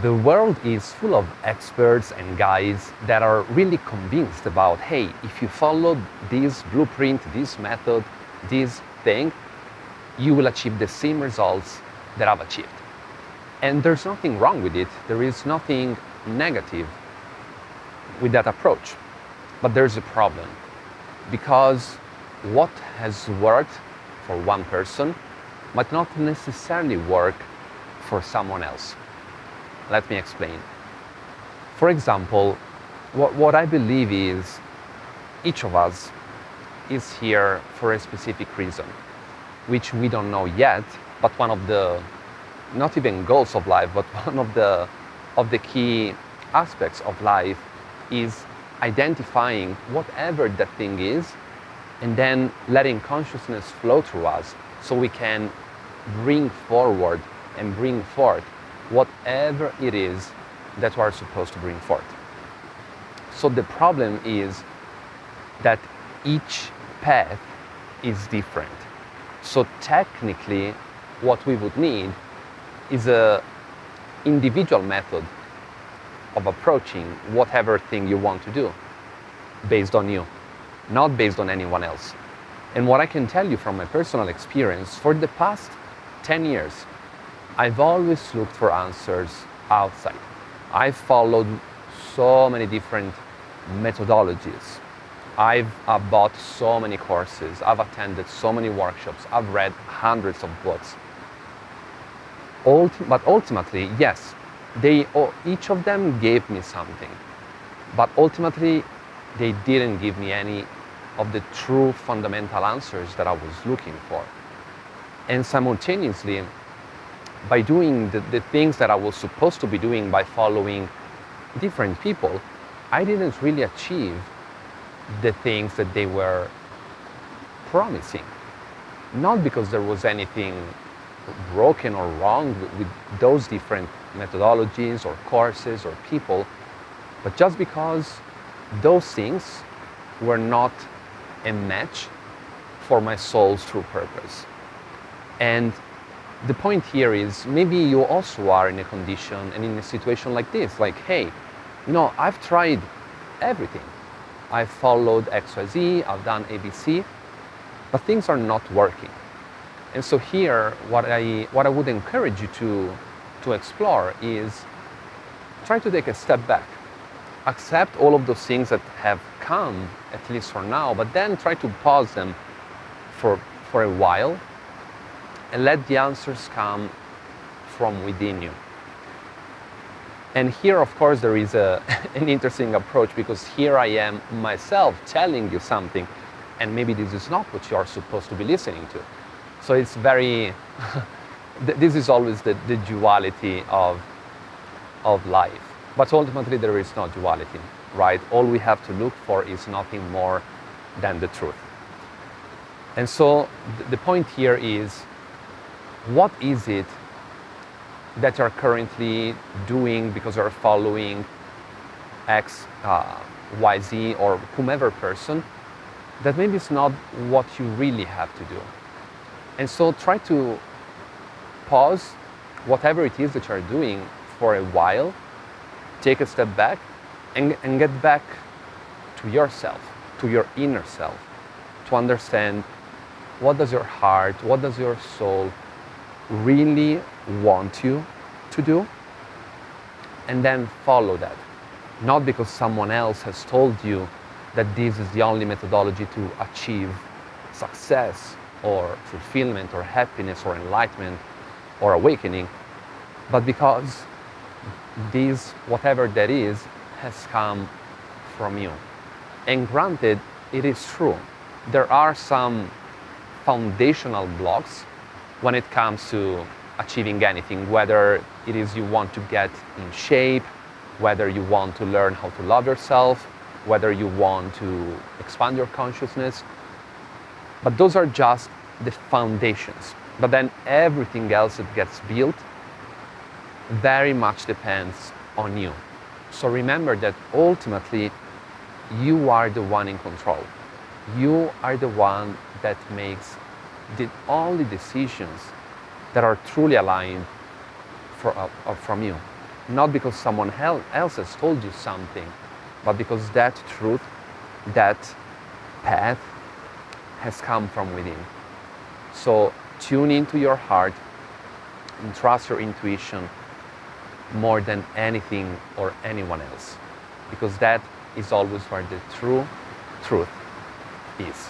The world is full of experts and guys that are really convinced about, hey, if you follow this blueprint, this method, this thing, you will achieve the same results that I've achieved. And there's nothing wrong with it. There is nothing negative with that approach. But there's a problem, because what has worked for one person might not necessarily work for someone else. Let me explain. For example, what I believe is each of us is here for a specific reason, which we don't know yet, but one of the, not even goals of life, but one of the key aspects of life is identifying whatever that thing is, and then letting consciousness flow through us so we can bring forward and bring forth whatever it is that we are supposed to bring forth. So the problem is that each path is different. So technically, what we would need is an individual method of approaching whatever thing you want to do, based on you, not based on anyone else. And what I can tell you from my personal experience, for the past 10 years, I've always looked for answers outside. I've followed so many different methodologies. I've bought so many courses. I've attended so many workshops. I've read hundreds of books. But ultimately, yes, each of them gave me something. But ultimately, they didn't give me any of the true fundamental answers that I was looking for. And simultaneously, by doing the things that I was supposed to be doing by following different people, I didn't really achieve the things that they were promising. Not because there was anything broken or wrong with those different methodologies or courses or people, but just because those things were not a match for my soul's true purpose. And the point here is, maybe you also are in a condition and in a situation like this, like, hey, I've tried everything. I've followed XYZ, I've done ABC, but things are not working. And so here, what I would encourage you to explore is try to take a step back. Accept all of those things that have come, at least for now, but then try to pause them for a while and let the answers come from within you. And here, of course, there is an interesting approach, because here I am myself telling you something, and maybe this is not what you are supposed to be listening to. So it's very, this is always the duality of life. But ultimately, there is no duality, right? All we have to look for is nothing more than the truth. And so the point here is, what is it that you're currently doing because you're following X, Y, Z, or whomever person, that maybe it's not what you really have to do. And so try to pause whatever it is that you're doing for a while, take a step back, and get back to yourself, to your inner self, to understand what does your heart, what does your soul really want you to do, and then follow that. Not because someone else has told you that this is the only methodology to achieve success or fulfillment or happiness or enlightenment or awakening, but because this, whatever that is, has come from you. And granted, it is true, there are some foundational blocks when it comes to achieving anything, whether it is you want to get in shape, whether you want to learn how to love yourself, whether you want to expand your consciousness. But those are just the foundations. But then everything else that gets built very much depends on you. So remember that ultimately you are the one in control. You are the one that makes the only decisions that are truly aligned from you. not because someone else has told you something, but because that truth, that path has come from within. So tune into your heart and trust your intuition more than anything or anyone else, because that is always where the true truth is.